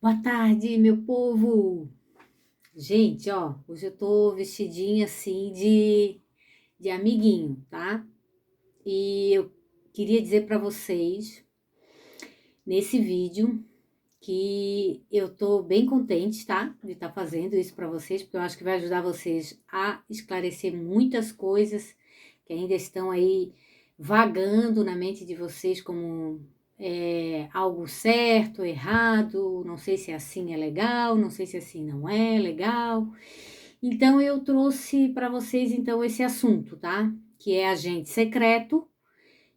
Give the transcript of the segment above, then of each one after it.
Boa tarde, meu povo! Gente, ó, hoje eu tô vestidinha assim de amiguinho, tá? E eu queria dizer pra vocês nesse vídeo que eu tô bem contente, tá? De estar fazendo isso pra vocês, porque eu acho que vai ajudar vocês a esclarecer muitas coisas que ainda estão aí vagando na mente de vocês como algo certo, errado, não sei se assim é legal, não sei se assim não é legal. Então eu trouxe para vocês então esse assunto, tá? Que é agente secreto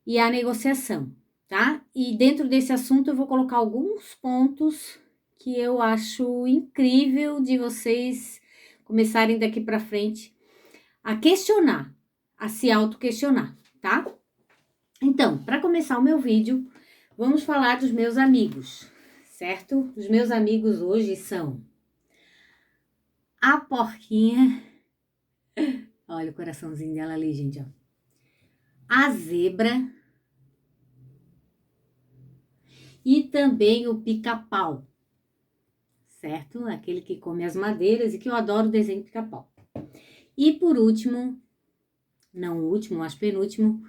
e a negociação, tá? E dentro desse assunto eu vou colocar alguns pontos que eu acho incrível de vocês começarem daqui para frente a questionar, a se auto-questionar, tá? Então, para começar o meu vídeo, vamos falar dos meus amigos, certo? Os meus amigos hoje são a porquinha, olha o coraçãozinho dela ali, gente, ó. A zebra e também o pica-pau, certo? Aquele que come as madeiras e que eu adoro o desenho pica-pau. E por último, não o último, mas penúltimo,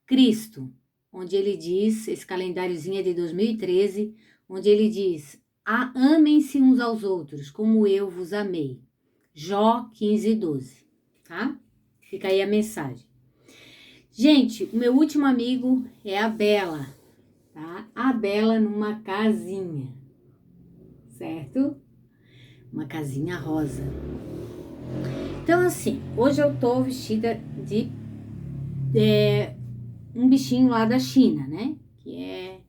Cristo, onde ele diz, esse calendáriozinho é de 2013, onde ele diz: amem-se uns aos outros, como eu vos amei. Jó 15:12, tá? Fica aí a mensagem. Gente, o meu último amigo é a Bela, tá? A Bela numa casinha, certo? Uma casinha rosa. Então, assim, hoje eu tô vestida de um bichinho lá da China, né? Que é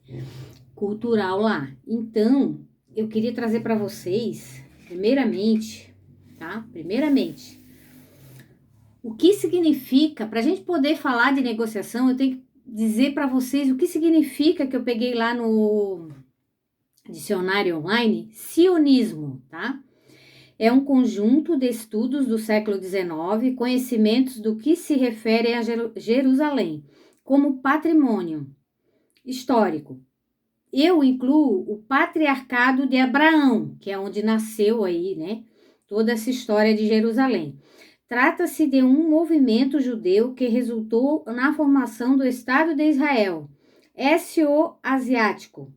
cultural lá. Então, eu queria trazer para vocês, primeiramente, tá? Primeiramente, o que significa, para a gente poder falar de negociação, eu tenho que dizer para vocês o que significa que eu peguei lá no dicionário online, sionismo, tá? É um conjunto de estudos do século XIX, conhecimentos do que se refere a Jerusalém, como patrimônio histórico. Eu incluo o patriarcado de Abraão, que é onde nasceu aí, né, toda essa história de Jerusalém. Trata-se de um movimento judeu que resultou na formação do Estado de Israel, SO-asiático,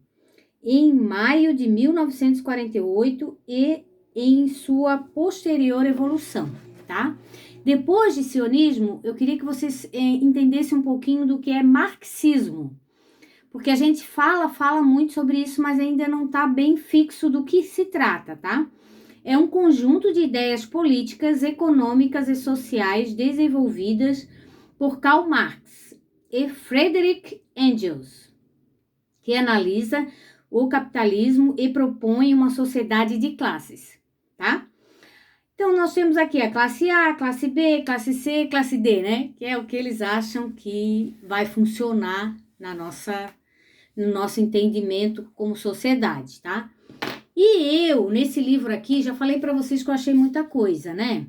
em maio de 1948 e em sua posterior evolução, tá? Depois de sionismo, eu queria que vocês entendessem um pouquinho do que é marxismo, porque a gente fala muito sobre isso, mas ainda não está bem fixo do que se trata, tá? É um conjunto de ideias políticas, econômicas e sociais desenvolvidas por Karl Marx e Friedrich Engels, que analisa o capitalismo e propõe uma sociedade de classes, tá? Então, nós temos aqui a classe A, classe B, classe C, classe D, né? Que é o que eles acham que vai funcionar no nosso entendimento como sociedade, tá? E eu, nesse livro aqui, já falei para vocês que eu achei muita coisa, né?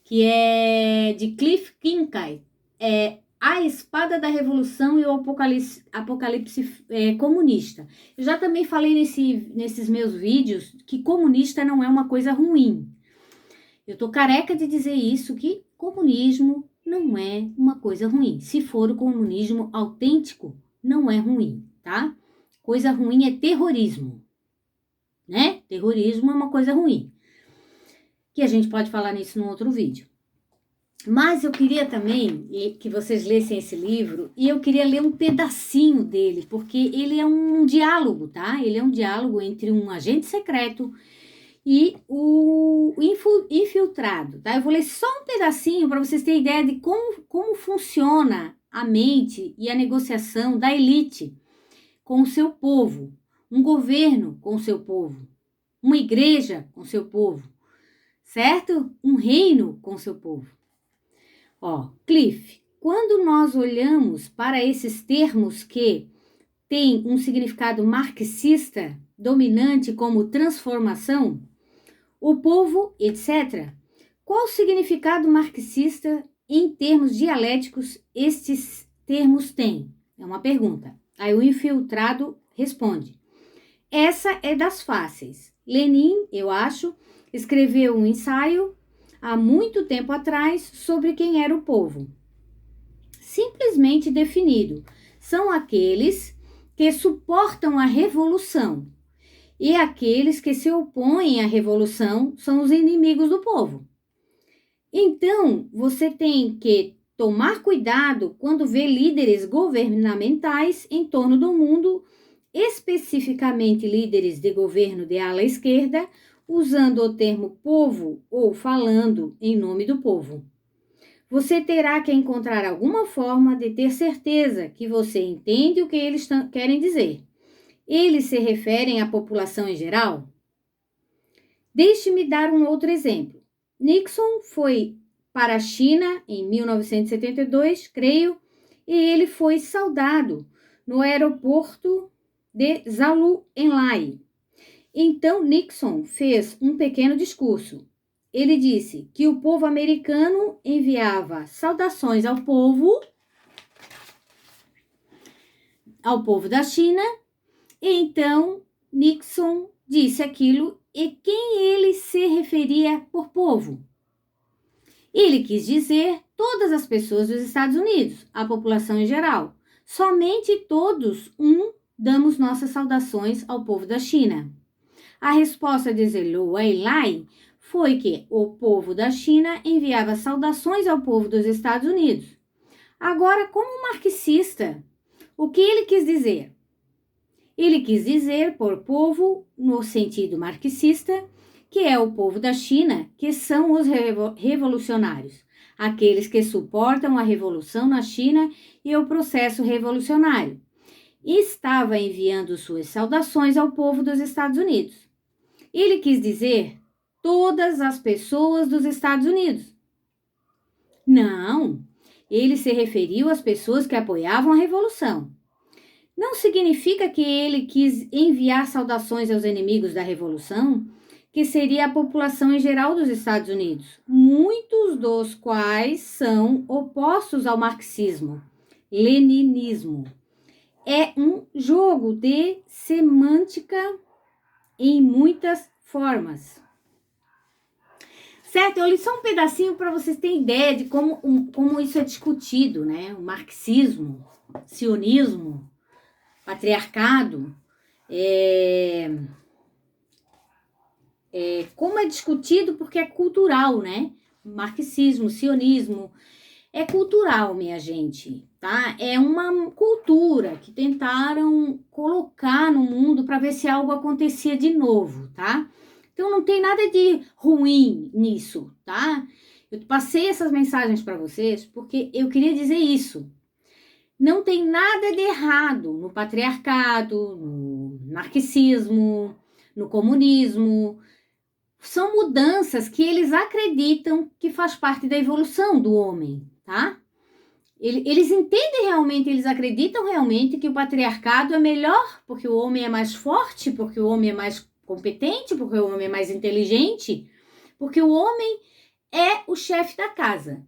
Que é de Cliff Kincaid, é A Espada da Revolução e o Apocalipse Comunista. Eu já também falei nesses meus vídeos que comunista não é uma coisa ruim. Eu tô careca de dizer isso, que comunismo não é uma coisa ruim. Se for o comunismo autêntico, não é ruim, tá? Coisa ruim é terrorismo, né? Terrorismo é uma coisa ruim. Que a gente pode falar nisso num outro vídeo. Mas eu queria também que vocês lessem esse livro e eu queria ler um pedacinho dele, porque ele é um diálogo, tá? Ele é um diálogo entre um agente secreto e o infiltrado, tá? Eu vou ler só um pedacinho para vocês terem ideia de como funciona a mente e a negociação da elite com o seu povo, um governo com o seu povo, uma igreja com o seu povo, certo? Um reino com o seu povo. Ó, Cliff, quando nós olhamos para esses termos que têm um significado marxista dominante como transformação, o povo, etc., qual o significado marxista em termos dialéticos estes termos têm? É uma pergunta. Aí o infiltrado responde: Essa é das fáceis. Lenin, eu acho, escreveu um ensaio há muito tempo atrás sobre quem era o povo. Simplesmente definido, são aqueles que suportam a revolução, e aqueles que se opõem à revolução são os inimigos do povo. Então, você tem que tomar cuidado quando vê líderes governamentais em torno do mundo, especificamente líderes de governo de ala esquerda, usando o termo povo ou falando em nome do povo. Você terá que encontrar alguma forma de ter certeza que você entende o que eles querem dizer. Eles se referem à população em geral? Deixe-me dar um outro exemplo. Nixon foi para a China em 1972, creio, e ele foi saudado no aeroporto de Zhou Enlai. Então, Nixon fez um pequeno discurso. Ele disse que o povo americano enviava saudações ao povo da China, e então Nixon disse aquilo e quem ele se referia por povo. Ele quis dizer todas as pessoas dos Estados Unidos, a população em geral. Somente todos damos nossas saudações ao povo da China. A resposta de Zhou Enlai foi que o povo da China enviava saudações ao povo dos Estados Unidos. Agora, como marxista, o que ele quis dizer? Ele quis dizer por povo, no sentido marxista, que é o povo da China, que são os revolucionários, aqueles que suportam a revolução na China e o processo revolucionário. E estava enviando suas saudações ao povo dos Estados Unidos. Ele quis dizer todas as pessoas dos Estados Unidos. Não, ele se referiu às pessoas que apoiavam a revolução. Não significa que ele quis enviar saudações aos inimigos da revolução, que seria a população em geral dos Estados Unidos, muitos dos quais são opostos ao marxismo, leninismo. É um jogo de semântica em muitas formas. Certo? Eu li só um pedacinho para vocês terem ideia de como isso é discutido, né? O marxismo, sionismo, patriarcado, como é discutido porque é cultural, né? Marxismo, sionismo, é cultural, minha gente, tá? É uma cultura que tentaram colocar no mundo para ver se algo acontecia de novo, tá? Então não tem nada de ruim nisso, tá? Eu passei essas mensagens para vocês porque eu queria dizer isso. Não tem nada de errado no patriarcado, no marxismo, no comunismo. São mudanças que eles acreditam que faz parte da evolução do homem, tá? Eles entendem realmente, eles acreditam realmente que o patriarcado é melhor, porque o homem é mais forte, porque o homem é mais competente, porque o homem é mais inteligente, porque o homem é o chefe da casa.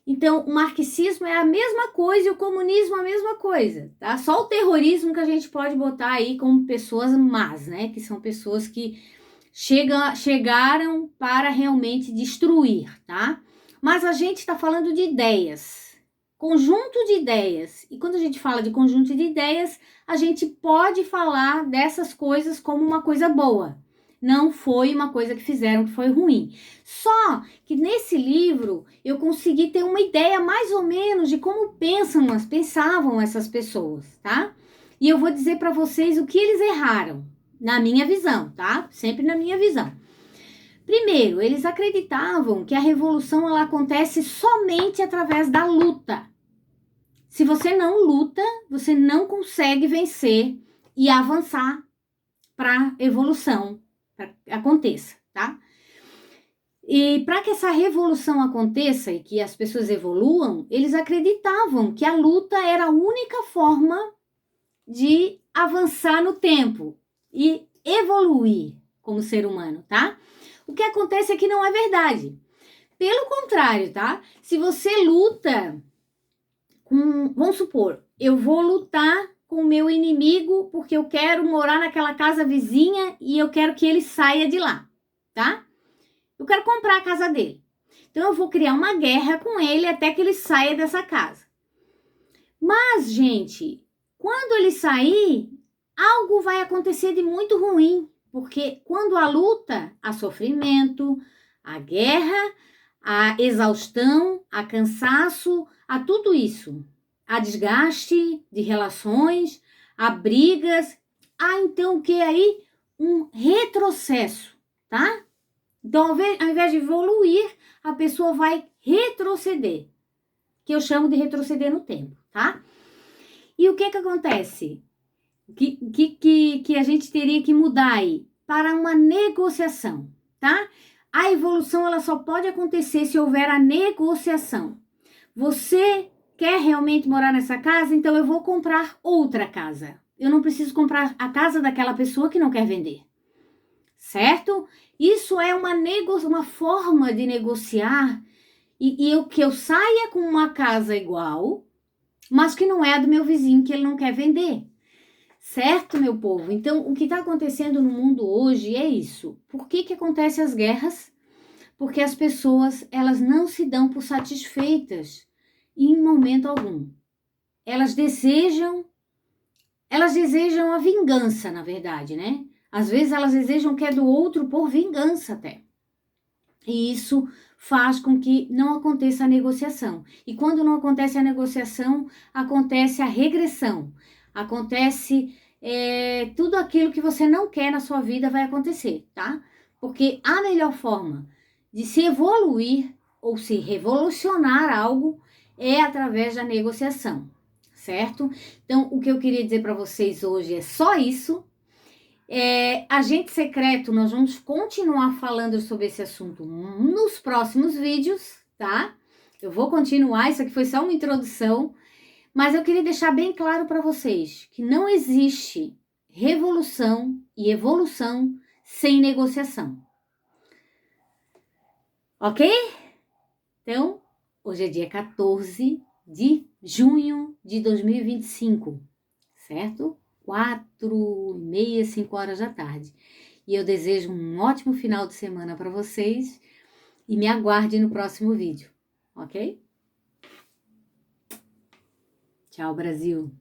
Então, o marxismo é a mesma coisa e o comunismo é a mesma coisa, tá? Só o terrorismo que a gente pode botar aí como pessoas más, né? Que são pessoas que chegaram para realmente destruir, tá? Mas a gente está falando de ideias, conjunto de ideias. E quando a gente fala de conjunto de ideias, a gente pode falar dessas coisas como uma coisa boa. Não foi uma coisa que fizeram que foi ruim. Só que nesse livro eu consegui ter uma ideia mais ou menos de como pensavam essas pessoas, tá? E eu vou dizer para vocês o que eles erraram, na minha visão, tá? Sempre na minha visão. Primeiro, eles acreditavam que a revolução ela acontece somente através da luta. Se você não luta, você não consegue vencer e avançar para a evolução aconteça, tá? E para que essa revolução aconteça e que as pessoas evoluam, eles acreditavam que a luta era a única forma de avançar no tempo e evoluir como ser humano, tá? O que acontece é que não é verdade. Pelo contrário, tá? Se você luta vamos supor, eu vou lutar com o meu inimigo porque eu quero morar naquela casa vizinha e eu quero que ele saia de lá, tá? Eu quero comprar a casa dele. Então eu vou criar uma guerra com ele até que ele saia dessa casa. Mas, gente, quando ele sair, algo vai acontecer de muito ruim, porque quando há luta, há sofrimento, há guerra, há exaustão, há cansaço, há tudo isso. Há desgaste de relações, há brigas, há então o que aí? Um retrocesso, tá? Então, ao invés de evoluir, a pessoa vai retroceder, que eu chamo de retroceder no tempo, tá? E o que acontece? Que a gente teria que mudar aí? Para uma negociação, tá? A evolução, ela só pode acontecer se houver a negociação. Você quer realmente morar nessa casa? Então eu vou comprar outra casa. Eu não preciso comprar a casa daquela pessoa que não quer vender. Certo? Isso é uma forma de negociar e que eu saia com uma casa igual, mas que não é a do meu vizinho que ele não quer vender. Certo, meu povo? Então, o que está acontecendo no mundo hoje é isso. Por que acontecem as guerras? Porque as pessoas, elas não se dão por satisfeitas em momento algum. Elas desejam a vingança, na verdade, né? Às vezes elas desejam o que é do outro por vingança até. E isso faz com que não aconteça a negociação. E quando não acontece a negociação, acontece a regressão. Acontece tudo aquilo que você não quer na sua vida vai acontecer, tá? Porque a melhor forma de se evoluir ou se revolucionar algo é através da negociação, certo? Então, o que eu queria dizer para vocês hoje é só isso. Agente secreto, nós vamos continuar falando sobre esse assunto nos próximos vídeos, tá? Eu vou continuar, isso aqui foi só uma introdução, mas eu queria deixar bem claro para vocês que não existe revolução e evolução sem negociação. Ok? Então, hoje é dia 14 de junho de 2025, certo? 4h30, 5h da tarde. E eu desejo um ótimo final de semana para vocês e me aguarde no próximo vídeo, ok? Tchau, Brasil!